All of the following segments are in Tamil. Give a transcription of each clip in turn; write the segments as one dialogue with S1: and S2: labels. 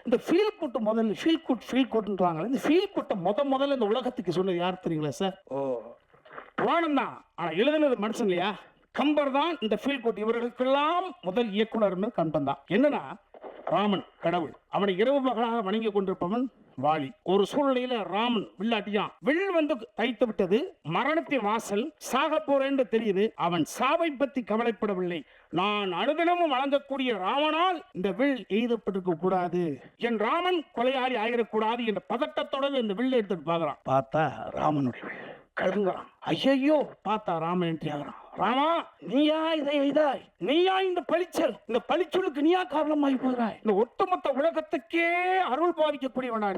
S1: இந்த ஃபீல் குட் முதல்ல ஃபீல் குட்ன்றாங்க. இந்த ஃபீல் குட்டை முதல்ல இந்த உலகத்துக்கு சொன்னது யார் தெரியுங்களா சார்? புராணம் தான். ஆனா எழுதுனது மனுஷன் இல்லையா? கம்பர் தான் இந்த ஃபீல் குட். இவர்களுக்கெல்லாம் முதல் இயக்குனர் கம்பன் தான். என்னன்னா, ராமன் கடவுள், அவனை இரவு பகலாக வணங்கி கொண்டிருப்பவன் வாலி. ஒரு சூழ்நிலையில ராமன் வில்லாட்டியான். வில் வந்து தைத்து விட்டது, மரணத்தின் வாசல், சாக போறேன்னு தெரியுது. அவன் சாவை பற்றி கவலைப்படவில்லை. நான் அனுதினமும் வழங்கக்கூடிய ராமனால் இந்த வில் எய்தப்பட்டிருக்க கூடாது, என் ராமன் கொலையாளி ஆகிடக்கூடாது என்ற பதட்டத்தோட இந்த வில் எடுத்துட்டு பாக்குறான். பார்த்தா ராமனுடைய வில் கழுங்குறான். ஐயோ, பார்த்தா ராமன் என்ட்ரி ஆகிறான். ராமா, நீயா இதை எய்தாய்? நீயா இந்த பழிச்சல், இந்த பழிச்சலுக்கு நீயா காரணமாகி போகிறாய்? இந்த ஒட்டுமொத்த உலகத்துக்கே அருள் பாதிக்கக்கூடியவனா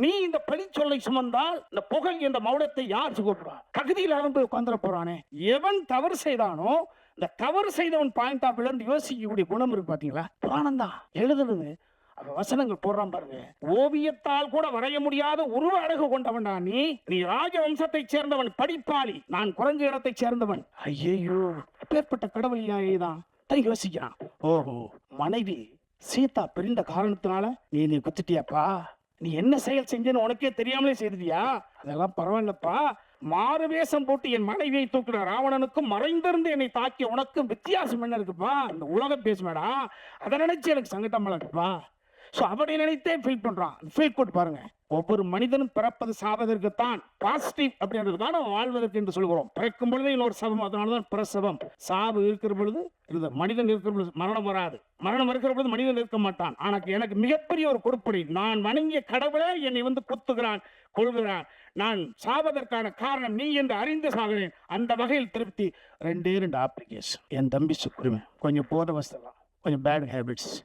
S1: நீ இந்த பழிச்சொல்லை சுமந்தால் இந்த புகழ் என்ற மௌனத்தை யார் சுகப்படுவா? தகுதியில் போய் உட்காந்துட போறானே. எவன் தவறு செய்தானோ இந்த தவறு செய்தவன் பாயிண்ட் ஆஃப் விழுந்து யோசிக்கக்கூடிய குணம் இருக்கு. பாத்தீங்களா? புராணம் தான் எழுதுனது. வசனங்கள் போடுறான் பாருங்க. ஓவியத்தால் கூட வரைய முடியாத உருவ அழகு கொண்டவன் நீ ராஜவம்சத்தை சேர்ந்தவன், படிப்பாளி, நான் குறைஞ்ச இடத்தை சேர்ந்தவன். ஐயோ, பேர்பட்ட கடவுளியாதான் யோசிக்கிறான். ஓஹோ, மனைவி சீதா பிரிந்த காரணத்தினால நீ குத்துட்டியாப்பா? நீ என்ன செயல் செஞ்சேன்னு உனக்கே தெரியாமலே செய்தியா? அதெல்லாம் பரவாயில்லப்பா. மாறு வேஷம் போட்டு என் மனைவியை தூக்குற ராவணனுக்கும் மறைந்திருந்து என்னை தாக்கிய உனக்கும் வித்தியாசம் என்ன இருக்குப்பா? இந்த உலகம் பேசுமேடா, அதை நினைச்சு எனக்கு சங்கடம் இருக்குப்பா. அப்படி நினைத்தே ஃபீல் பண்றான். ஃபீல் குட் பாருங்க. ஒவ்வொரு மனிதனும் பிறப்பது சாவதற்குத்தான், பாசிட்டிவ் அப்படின்றதுக்கான வாழ்வதற்கு என்று சொல்கிறோம். பிறக்கும் பொழுது இன்னொரு சபம், அதனாலதான் பிரசவம். சாவு இருக்கிற பொழுது மனிதன் இருக்கிற பொழுது மரணம் வராது, மரணம் இருக்கிற பொழுது மனிதன் இருக்க மாட்டான். ஆனால் எனக்கு மிகப்பெரிய ஒரு கொடுப்படி, நான் வணங்கிய கடவுளே என்னை வந்து குத்துகிறான், கொள்கிறான். நான் சாவதற்கான காரணம் நீ என்று அறிந்து சாகிறேன். அந்த வகையில் திருப்தி. 2 அப்ளிகேஷன். என் தம்பி சுக்குரிமை கொஞ்சம் போத வசலாம், கொஞ்சம் பேட் ஹேபிட்ஸ்.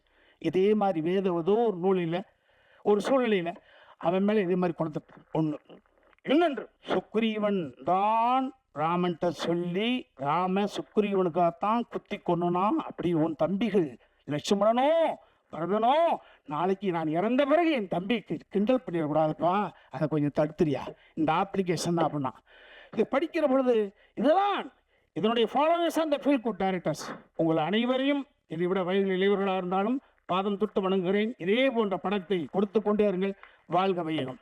S1: இதே மாதிரி வேதவதோ ஒரு நூலில் ஒரு சூழ்நிலையில அவன் மேல இதே மாதிரி கொண்டு ஒண்ணு. இன்னொன்று, சுக்ரீவன் தான் ராமன்ட்ட சொல்லி ராம சுக்ரீவனுக்காகத்தான் குத்தி கொன்னா. அப்படி உன் தம்பிகள் லட்சுமணனோ பரதனோ நாளைக்கு நான் இறந்த பிறகு என் தம்பிக்கு கிண்டல் பண்ணிடக்கூடாதுப்பா, அதை கொஞ்சம் தடுத்துறியா? இந்த அப்ளிகேஷன் தான். அப்படின்னா இது படிக்கிற பொழுது இதெல்லாம் இதனுடைய ஃபாலோவர்ஸ் அந்த ஃபீல் குட் டைரக்டர்ஸ். உங்கள் அனைவரையும் இதை விட வயதில் இளையவர்களாக இருந்தாலும் பாதம் தொட்டு வணங்குகிறேன். இதே போன்ற படத்தை கொடுத்து கொண்டே இருங்கள். வாழ்க வையகம்.